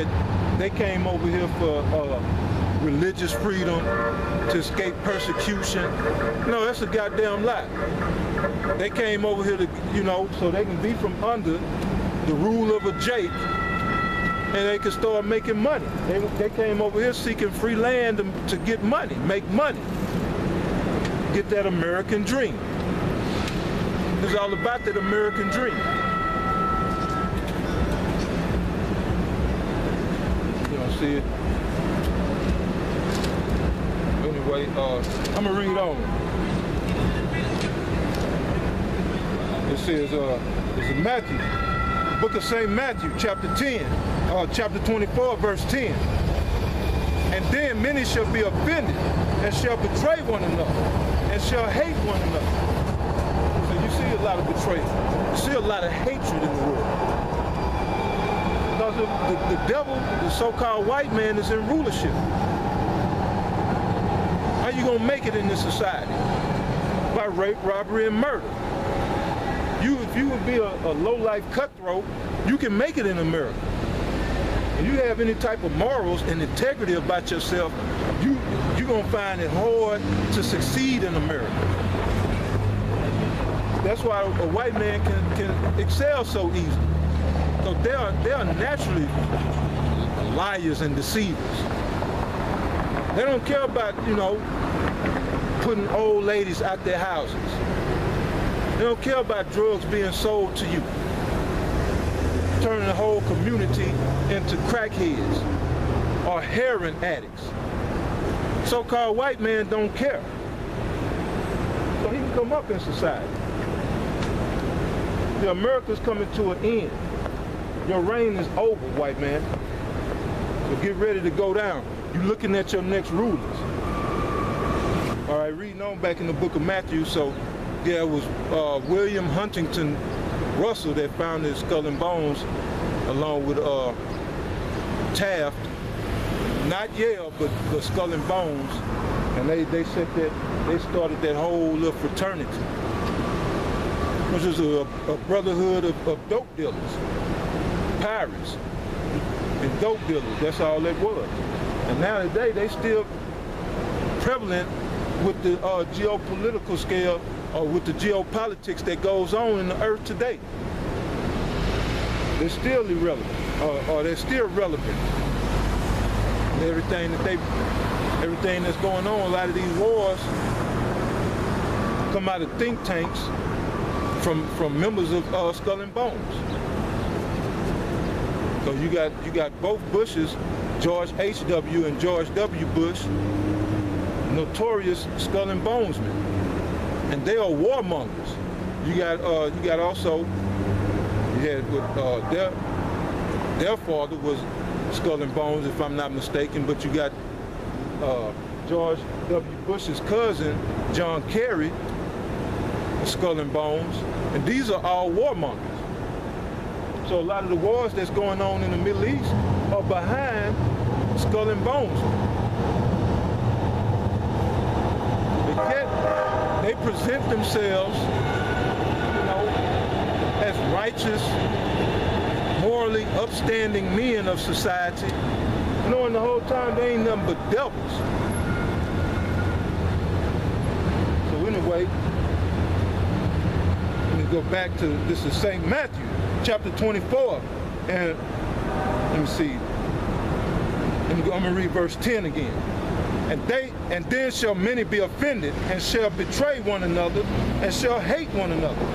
that they came over here for religious freedom, to escape persecution. No, that's a goddamn lie. They came over here to, you know, so they can be from under the rule of a Jake and they can start making money. They came over here seeking free land to get money, make money. Get that American dream. It's all about that American dream. You don't see it? Anyway, I'm gonna read on. It says, it's in Matthew, book of St. Matthew, chapter 10, chapter 24, verse 10. And then many shall be offended, and shall betray one another, and shall hate one another. So you see a lot of betrayal. You see a lot of hatred in the world. Because the devil, the so-called white man, is in rulership. How you gonna make it in this society? By rape, robbery, and murder. If you would be a low-life cutthroat, you can make it in America. If you have any type of morals and integrity about yourself, you're gonna find it hard to succeed in America. That's why a white man can excel so easily. So they are naturally liars and deceivers. They don't care about, you know, putting old ladies out their houses. They don't care about drugs being sold to you, turning the whole community into crackheads or heroin addicts. So-called white man don't care. So he can come up in society. The America's coming to an end. Your reign is over, white man. So get ready to go down. You're looking at your next rulers. All right, reading on back in the book of Matthew, so there was William Huntington Russell that found his skull and bones along with Taft, not Yale, but Skull and Bones, and they said that they started that whole little fraternity, which is a brotherhood of dope dealers, pirates, and dope dealers. That's all that was. And nowadays they still prevalent with the geopolitical scale, or with the geopolitics that goes on in the earth today. They're still irrelevant, or they're still relevant. Everything that's going on, a lot of these wars come out of think tanks from members of Skull and Bones. So you got both Bushes, George H.W. and George W. Bush, notorious Skull and Bonesmen, and they are warmongers. You got also, you had their father was Skull and Bones, if I'm not mistaken, but you got George W. Bush's cousin, John Kerry, Skull and Bones, and these are all warmongers. So a lot of the wars that's going on in the Middle East are behind Skull and Bones. But yet, they present themselves, you know, as righteous, morally upstanding men of society, knowing the whole time they ain't nothing but devils. So anyway, let me go back to, this is St. Matthew, chapter 24, and let me see, I'm gonna read verse 10 again. And then shall many be offended, and shall betray one another, and shall hate one another.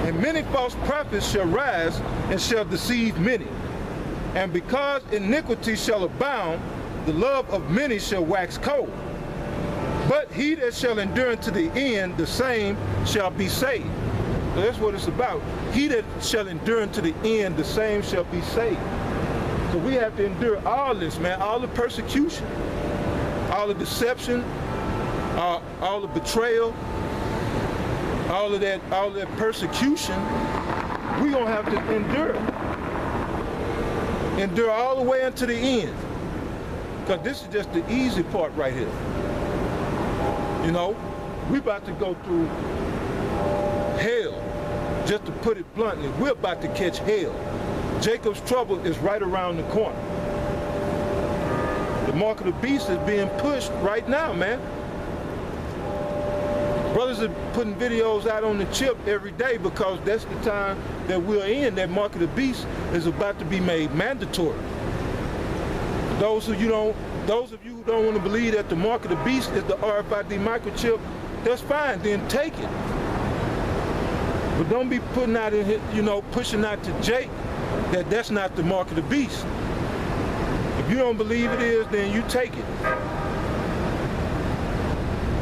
And many false prophets shall rise, and shall deceive many. And because iniquity shall abound, the love of many shall wax cold. But he that shall endure unto the end, the same shall be saved. So that's what it's about. He that shall endure unto the end, the same shall be saved. So we have to endure all this, man, all the persecution, all the deception, all the betrayal, all of that persecution. We're gonna have to endure all the way unto the end. Because this is just the easy part right here. You know, we're about to go through hell. Just to put it bluntly, we're about to catch hell. Jacob's trouble is right around the corner. The mark of the beast is being pushed right now, man. Brothers are putting videos out on the chip every day because that's the time that we're in. That mark of the beast is about to be made mandatory. Those of you who don't want to believe that the mark of the beast is the RFID microchip, that's fine, then take it. But don't be putting out in, pushing out to Jake that that's not the mark of the beast. If you don't believe it is, then you take it.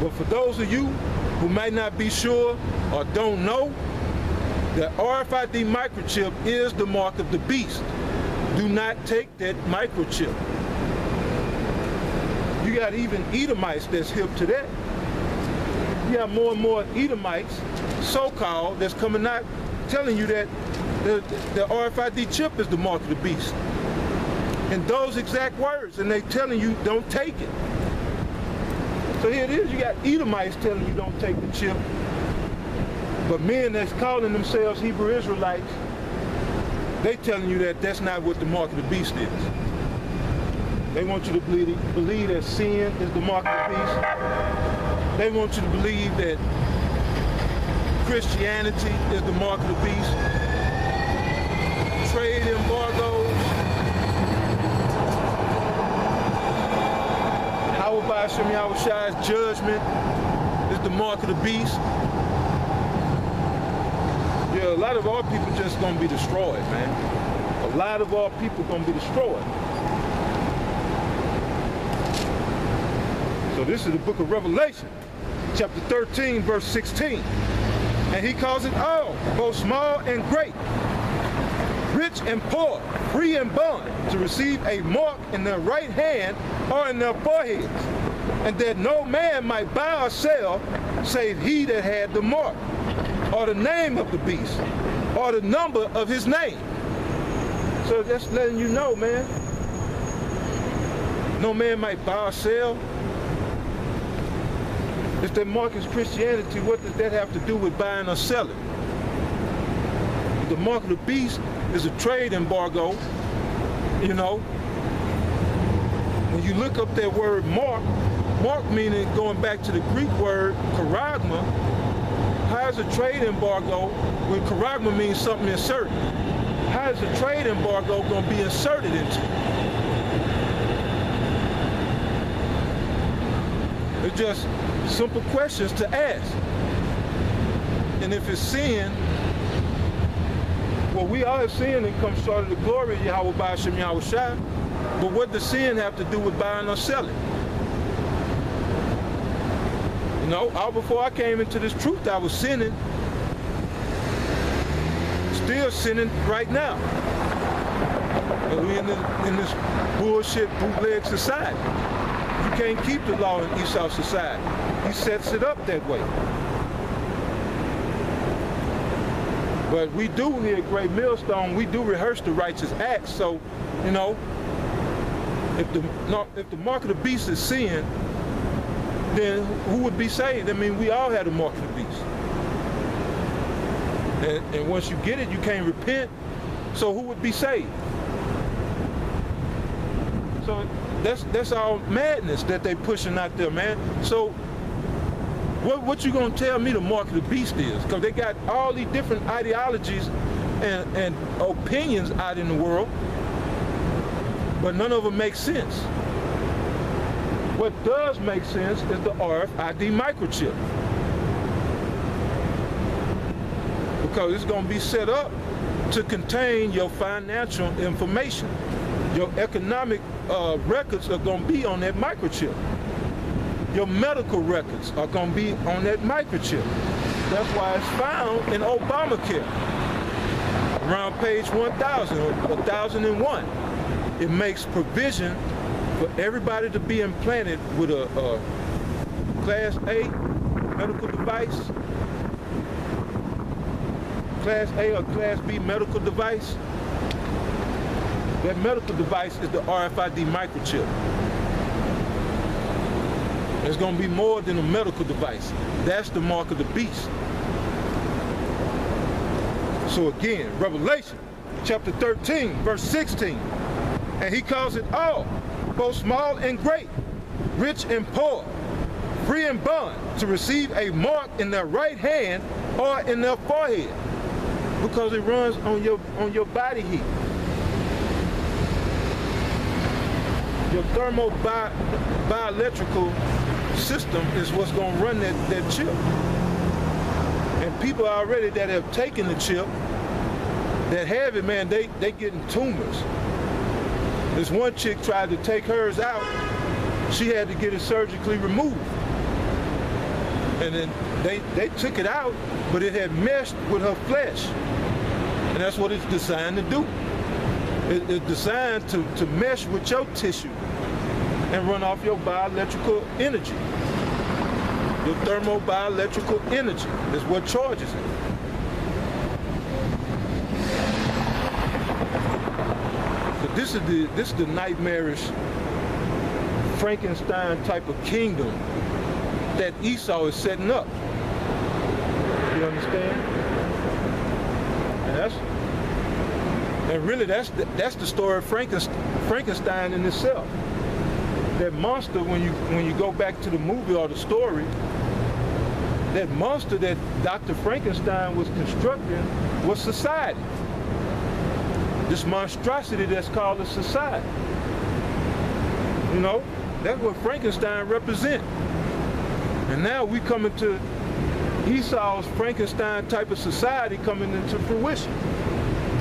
But for those of you who might not be sure or don't know, the RFID microchip is the mark of the beast. Do not take that microchip. You got even Edomites that's hip to that. You have more and more Edomites, so-called, that's coming out telling you that the RFID chip is the mark of the beast. In those exact words, and they telling you don't take it. So here it is, you got Edomites telling you don't take the chip, but men that's calling themselves Hebrew Israelites, they telling you that that's not what the mark of the beast is. They want you to believe that sin is the mark of the beast. They want you to believe that Christianity is the mark of the beast. Trade embargoes. By Hashem Yahweh's judgment is the mark of the beast. Yeah, a lot of our people just gonna be destroyed, man. A lot of our people gonna be destroyed. So this is the book of Revelation, chapter 13, verse 16. And he calls it all, both small and great, rich and poor, free and bond, to receive a mark in their right hand or in their foreheads, and that no man might buy or sell save he that had the mark, or the name of the beast, or the number of his name. So that's letting you know, man. No man might buy or sell. If that mark is Christianity, what does that have to do with buying or selling? The mark of the beast is a trade embargo, When you look up that word mark meaning, going back to the Greek word charagma, how is a trade embargo when charagma means something inserted? How is a trade embargo going to be inserted into? It's just simple questions to ask. And if it's sin, well, we all have sinned and come short of the glory of Yahweh by Hashem Yahushua. But what does sin have to do with buying or selling? All before I came into this truth, I was sinning. Still sinning right now. But we're in this bullshit bootleg society. You can't keep the law in Esau society. He sets it up that way. But we do here at Great Millstone, we do rehearse the righteous acts. So, if the mark of the beast is sin, then who would be saved? I mean, we all had the mark of the beast. And once you get it, you can't repent. So who would be saved? So that's all madness that they pushing out there, man. So what you gonna tell me the mark of the beast is? Because they got all these different ideologies and opinions out in the world, but none of them make sense. What does make sense is the RFID microchip. Because it's going to be set up to contain your financial information. Your economic records are going to be on that microchip. Your medical records are going to be on that microchip. That's why it's found in Obamacare. Around page 1000 or 1001. It makes provision for everybody to be implanted with a Class A medical device, Class A or Class B medical device. That medical device is the RFID microchip. It's going to be more than a medical device. That's the mark of the beast. So again, Revelation chapter 13, verse 16. And he calls it all, both small and great, rich and poor, free and bond, to receive a mark in their right hand or in their forehead, because it runs on your body heat. Your thermo-bioelectrical system is what's going to run that chip. And people already that have taken the chip, that have it, man, they getting tumors. This one chick tried to take hers out. She had to get it surgically removed. And then they took it out, but it had meshed with her flesh. And that's what it's designed to do. It's designed to mesh with your tissue and run off your bioelectrical energy. Your thermo-bioelectrical energy is what charges it. So this is the nightmarish Frankenstein type of kingdom that Esau is setting up. You understand? And really that's the story of Frankenstein in itself. That monster, when you go back to the movie or the story, that monster that Dr. Frankenstein was constructing was society. This monstrosity that's called a society. You know, that's what Frankenstein represents. And now we come into Esau's Frankenstein type of society coming into fruition,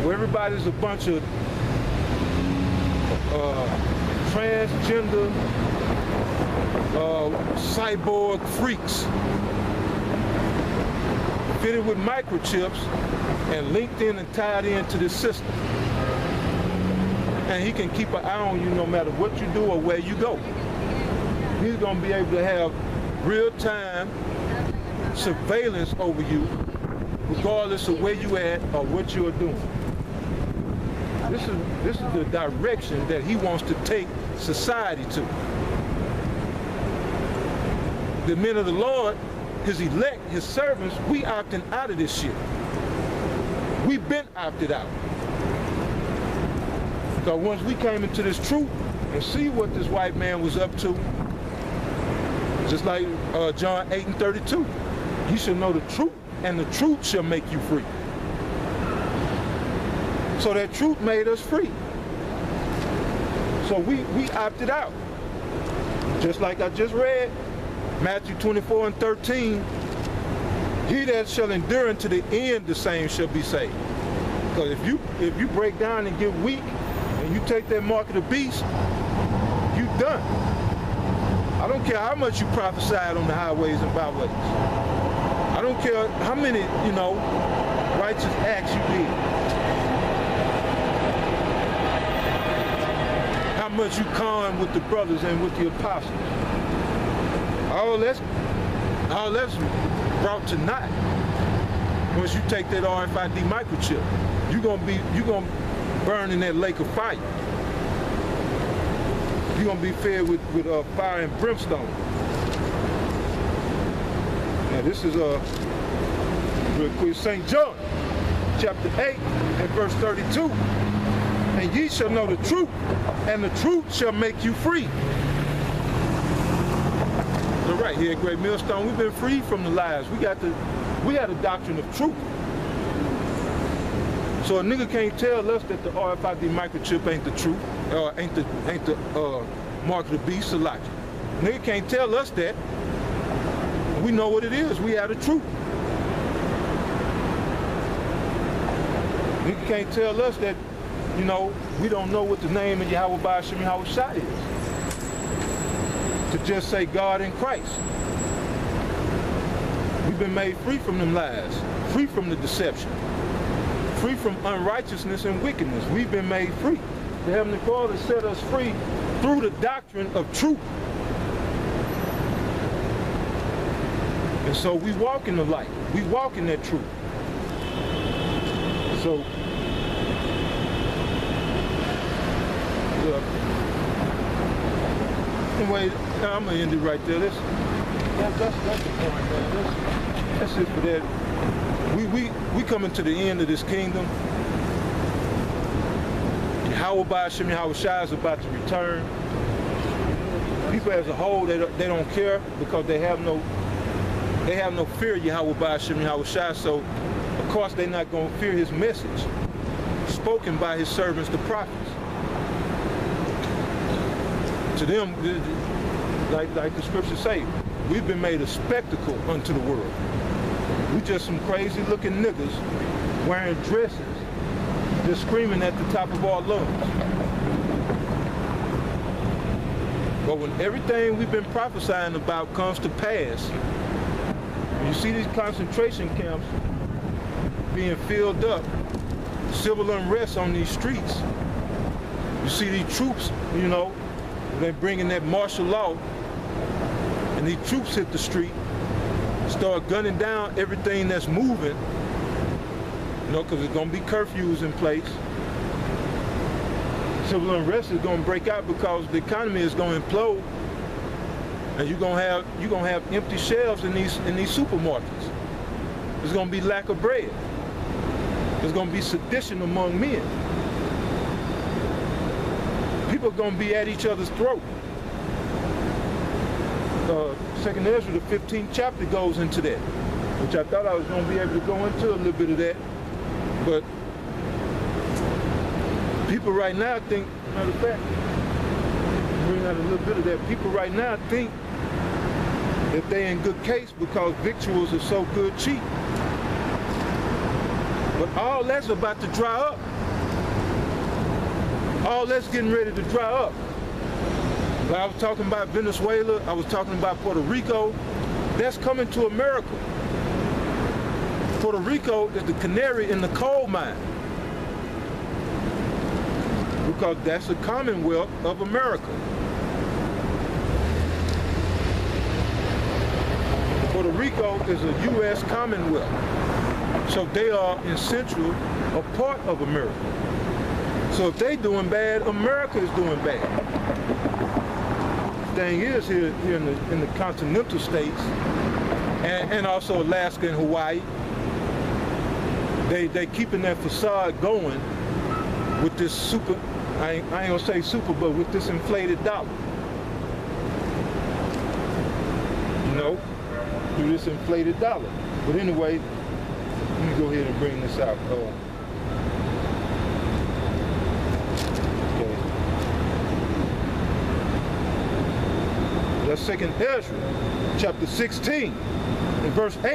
where everybody's a bunch of transgender, cyborg freaks, fitted with microchips and linked in and tied into this system. And he can keep an eye on you no matter what you do or where you go. He's going to be able to have real-time surveillance over you, regardless of where you at or what you're doing. This is the direction that he wants to take society to. The men of the Lord, his elect, his servants, we opting out of this shit. We've been opted out. Because once we came into this truth and see what this white man was up to, just like John 8:32, you shall know the truth, and the truth shall make you free. So that truth made us free. So we opted out. Just like I just read, Matthew 24:13, he that shall endure unto the end, the same shall be saved. Because if you break down and get weak, and you take that mark of the beast, you done. I don't care how much you prophesied on the highways and byways. I don't care how many, righteous acts you did. How much you conned with the brothers and with the apostles. All that's brought to naught. Once you take that Rfid microchip, you're gonna burn in that lake of fire. You're gonna be fed with fire and brimstone. Now this is real quick, St. John, chapter 8 and verse 32. And ye shall know the truth, and the truth shall make you free. So right here at Great Millstone, we've been free from the lies. We got a doctrine of truth. So a nigga can't tell us that the RFID microchip ain't the truth, ain't the mark of the beast, Salaki. Nigga can't tell us that. We know what it is. We have the truth. Nigga can't tell us that, we don't know what the name of Yahweh Ba'ashem Yahweh Shai is. To just say God in Christ. We've been made free from them lies, free from the deception, free from unrighteousness and wickedness. We've been made free. The Heavenly Father set us free through the doctrine of truth. And so we walk in the light. We walk in that truth. So, anyway, I'm going to end it right there. That's the point, man. That's it for that. We coming to the end of this kingdom. Yahweh Ba'ashem Yahweh Shai is about to return. People as a whole, they don't care because they have no fear of Yahweh Ba'ashem Yahweh Shai. So of course they're not going to fear his message spoken by his servants, the prophets. To them, like the scriptures say, we've been made a spectacle unto the world. We just some crazy looking niggas wearing dresses, just screaming at the top of our lungs. But when everything we've been prophesying about comes to pass, you see these concentration camps being filled up, civil unrest on these streets. You see these troops, you know, they're bringing that martial law, and these troops hit the street, start gunning down everything that's moving, you know, because there's going to be curfews in place. Civil unrest is going to break out because the economy is going to implode, and you're going to have empty shelves in these supermarkets. There's going to be lack of bread. There's going to be sedition among men. People are going to be at each other's throat. 2nd Ezra, the 15th chapter goes into that, which I thought I was going to be able to go into a little bit of that, but people right now think, matter of fact, bring out a little bit of that. People right now think that they're in good case because victuals are so good cheap. But all that's about to dry up. All that's getting ready to dry up. Like I was talking about Venezuela, I was talking about Puerto Rico. That's coming to America. Puerto Rico is the canary in the coal mine, because that's the Commonwealth of America. Puerto Rico is a U.S. Commonwealth. So they are essential a part of America. So if they doing bad, America is doing bad. The thing is here in the continental states, and also Alaska and Hawaii, they keeping that facade going with this super, I ain't gonna say super, but with this inflated dollar. You know, through this inflated dollar. But anyway, let me go ahead and bring this out. Okay. That's 2nd Ezra, chapter 16, and verse 8.